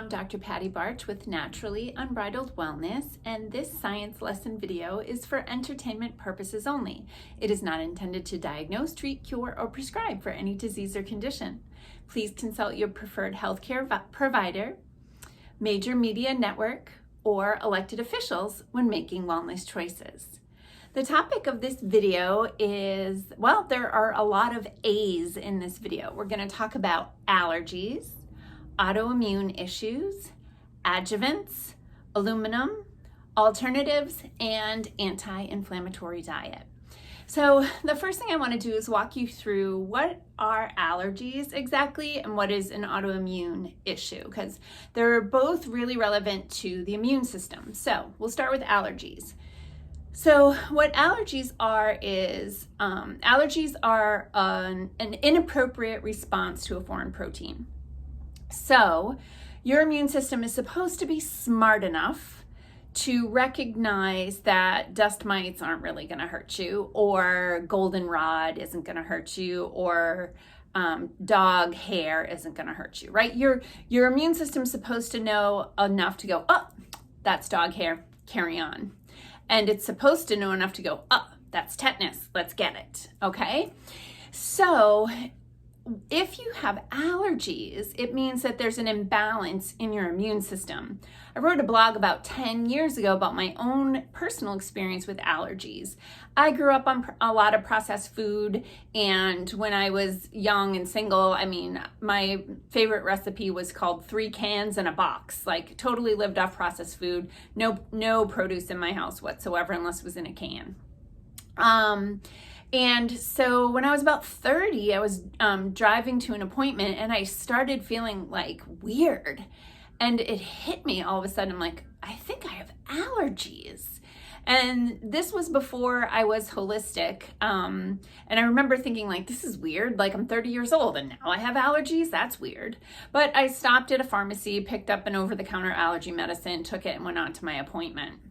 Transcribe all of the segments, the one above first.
I'm Dr. Patti Bartsch with Naturally Unbridled Wellness, and this science lesson video is for entertainment purposes only. It is not intended to diagnose, treat, cure, or prescribe for any disease or condition. Please consult your preferred healthcare provider, major media network, or elected officials when making wellness choices. The topic of this video is, well, there are a lot of A's in this video. We're going to talk about allergies, autoimmune issues, adjuvants, aluminum, alternatives, and anti-inflammatory diet. So the first thing I want to do is walk you through what are allergies exactly and what is an autoimmune issue, because they're both really relevant to the immune system. So we'll start with allergies. So what allergies are is, allergies are an inappropriate response to a foreign protein. So your immune system is supposed to be smart enough to recognize that dust mites aren't really going to hurt you, or goldenrod isn't going to hurt you, or dog hair isn't going to hurt you, right? Your immune system is supposed to know enough to go, oh, that's dog hair, carry on. And it's supposed to know enough to go, oh, that's tetanus, let's get it, okay? So if you have allergies, it means that there's an imbalance in your immune system. I wrote a blog about 10 years ago about my own personal experience with allergies. I grew up on a lot of processed food, and when I was young and single, my favorite recipe was called 3 cans in a box. Like, totally lived off processed food. No produce in my house whatsoever unless it was in a can. And so when I was about 30, I was driving to an appointment and I started feeling like weird. And it hit me all of a sudden. I'm like, I think I have allergies. And this was before I was holistic. And I remember thinking, like, this is weird. Like, I'm 30 years old and now I have allergies. That's weird. But I stopped at a pharmacy, picked up an over-the-counter allergy medicine, took it, and went on to my appointment.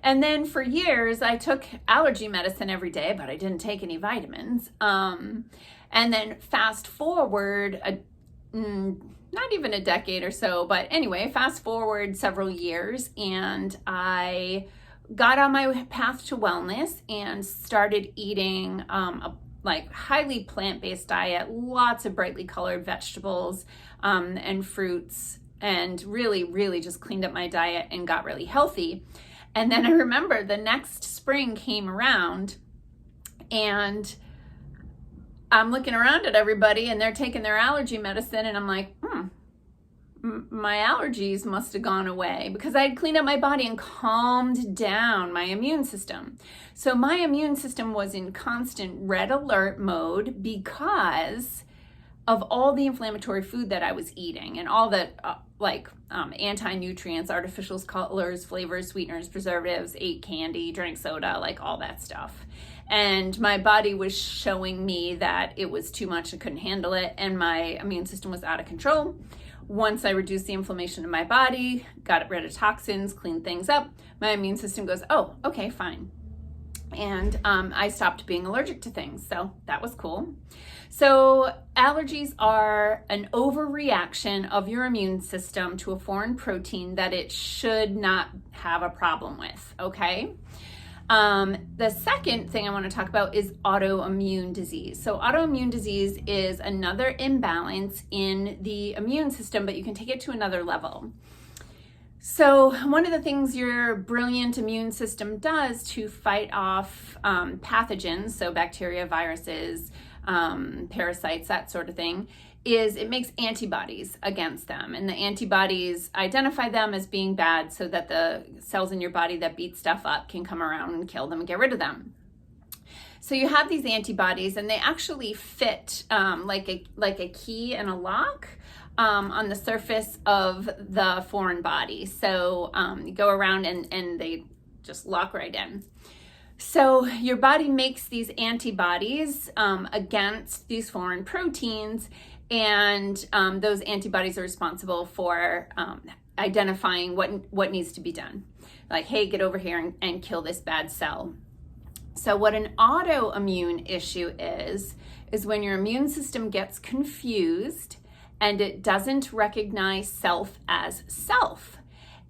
And then for years, I took allergy medicine every day, but I didn't take any vitamins. And then fast forward, not even a decade or so, but anyway, fast forward several years, and I got on my path to wellness and started eating a highly plant-based diet, lots of brightly colored vegetables and fruits, and really just cleaned up my diet and got really healthy. And then I remember the next spring came around and I'm looking around at everybody and they're taking their allergy medicine, and I'm like, my allergies must have gone away, because I had cleaned up my body and calmed down my immune system. So my immune system was in constant red alert mode because of all the inflammatory food that I was eating and all the anti-nutrients, artificial colors, flavors, sweeteners, preservatives, ate candy, drank soda, like all that stuff. And my body was showing me that it was too much, I couldn't handle it, and my immune system was out of control. Once I reduced the inflammation in my body, got rid of toxins, cleaned things up, my immune system goes, oh, okay, fine. And I stopped being allergic to things, so that was cool. So allergies are an overreaction of your immune system to a foreign protein that it should not have a problem with, okay? The second thing I want to talk about is autoimmune disease. So autoimmune disease is another imbalance in the immune system, but you can take it to another level. So one of the things your brilliant immune system does to fight off pathogens, so bacteria, viruses, parasites, that sort of thing, is it makes antibodies against them. And the antibodies identify them as being bad so that the cells in your body that beat stuff up can come around and kill them and get rid of them. So you have these antibodies, and they actually fit like a key and a lock on the surface of the foreign body. So you go around and they just lock right in. So your body makes these antibodies against these foreign proteins, and those antibodies are responsible for identifying what needs to be done. Like, hey, get over here and kill this bad cell. So what an autoimmune issue is when your immune system gets confused and it doesn't recognize self as self.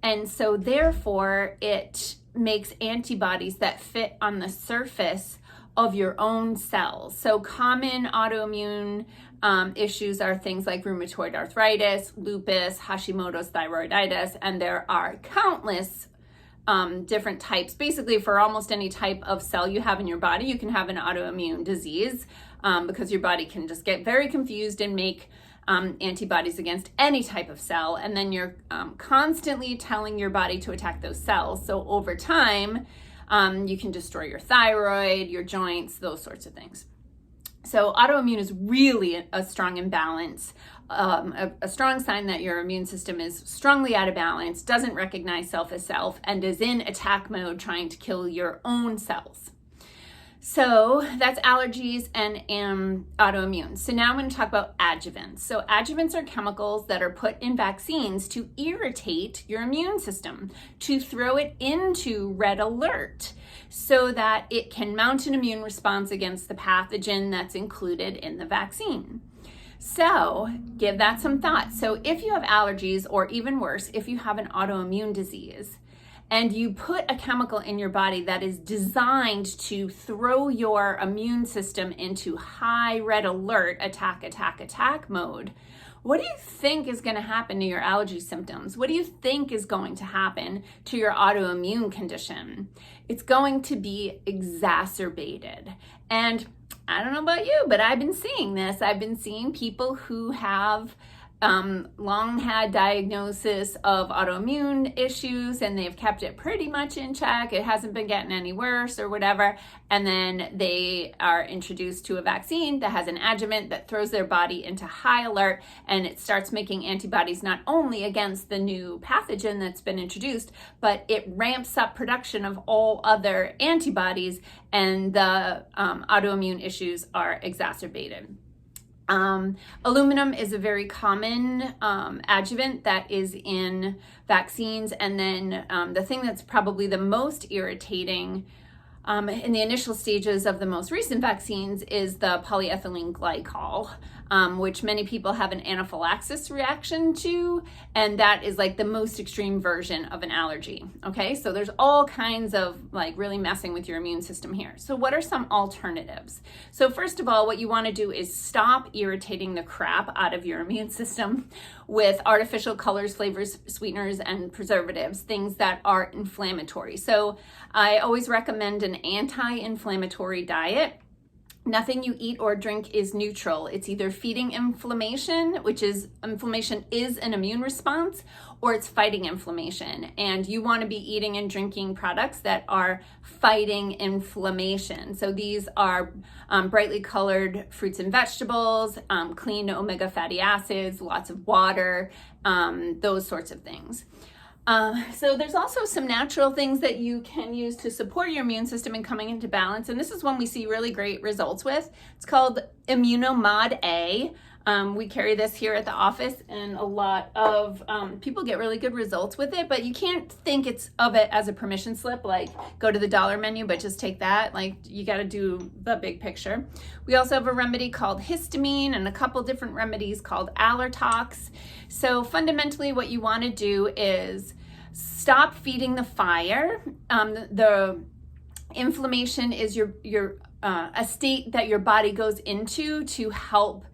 And so therefore it makes antibodies that fit on the surface of your own cells. So common autoimmune issues are things like rheumatoid arthritis, lupus, Hashimoto's thyroiditis, and there are countless different types. Basically, for almost any type of cell you have in your body, you can have an autoimmune disease because your body can just get very confused and make antibodies against any type of cell, and then you're constantly telling your body to attack those cells. So over time, you can destroy your thyroid, your joints, those sorts of things. So autoimmune is really a strong imbalance, a strong sign that your immune system is strongly out of balance, doesn't recognize self as self, and is in attack mode trying to kill your own cells. So that's allergies and autoimmune. So now I'm going to talk about adjuvants. So adjuvants are chemicals that are put in vaccines to irritate your immune system, to throw it into red alert so that it can mount an immune response against the pathogen that's included in the vaccine. So give that some thought. So if you have allergies, or even worse, if you have an autoimmune disease, and you put a chemical in your body that is designed to throw your immune system into high red alert, attack mode, what do you think is going to happen to your allergy symptoms? What do you think is going to happen to your autoimmune condition? It's going to be exacerbated. And I don't know about you, but I've been seeing this. I've been seeing people who have long had diagnosis of autoimmune issues, and they've kept it pretty much in check. It hasn't been getting any worse or whatever. And then they are introduced to a vaccine that has an adjuvant that throws their body into high alert, and it starts making antibodies not only against the new pathogen that's been introduced, but it ramps up production of all other antibodies, and the autoimmune issues are exacerbated. Aluminum is a very common adjuvant that is in vaccines. And then the thing that's probably the most irritating in the initial stages of the most recent vaccines is the polyethylene glycol, which many people have an anaphylaxis reaction to, and that is like the most extreme version of an allergy. Okay, so there's all kinds of like really messing with your immune system here. So what are some alternatives? So first of all, what you want to do is stop irritating the crap out of your immune system with artificial colors, flavors, sweeteners, and preservatives, things that are inflammatory. So I always recommend an anti-inflammatory diet. Nothing you eat or drink is neutral. It's either feeding inflammation, which is inflammation is an immune response, or it's fighting inflammation. And you want to be eating and drinking products that are fighting inflammation. So these are brightly colored fruits and vegetables, clean omega fatty acids, lots of water, those sorts of things. So there's also some natural things that you can use to support your immune system in coming into balance. And this is one we see really great results with. It's called Immunomod A. We carry this here at the office, and a lot of people get really good results with it, but you can't think of it as a permission slip, like go to the dollar menu, but just take that. Like you got to do the big picture. We also have a remedy called histamine and a couple different remedies called Allertox. So fundamentally what you want to do is stop feeding the fire. The inflammation is a state that your body goes into to help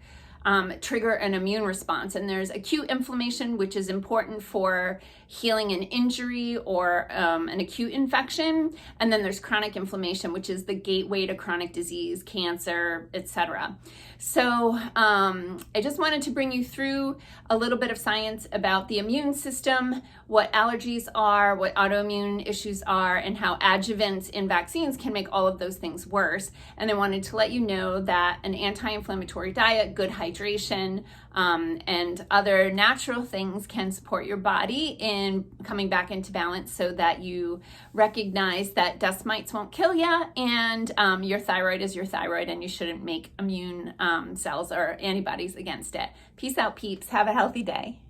trigger an immune response. And there's acute inflammation, which is important for healing an injury or an acute infection. And then there's chronic inflammation, which is the gateway to chronic disease, cancer, etc. So I just wanted to bring you through a little bit of science about the immune system, what allergies are, what autoimmune issues are, and how adjuvants in vaccines can make all of those things worse. And I wanted to let you know that an anti-inflammatory diet, good hydration, and other natural things can support your body in coming back into balance, so that you recognize that dust mites won't kill you, and your thyroid is your thyroid, and you shouldn't make immune cells or antibodies against it. Peace out, peeps. Have a healthy day.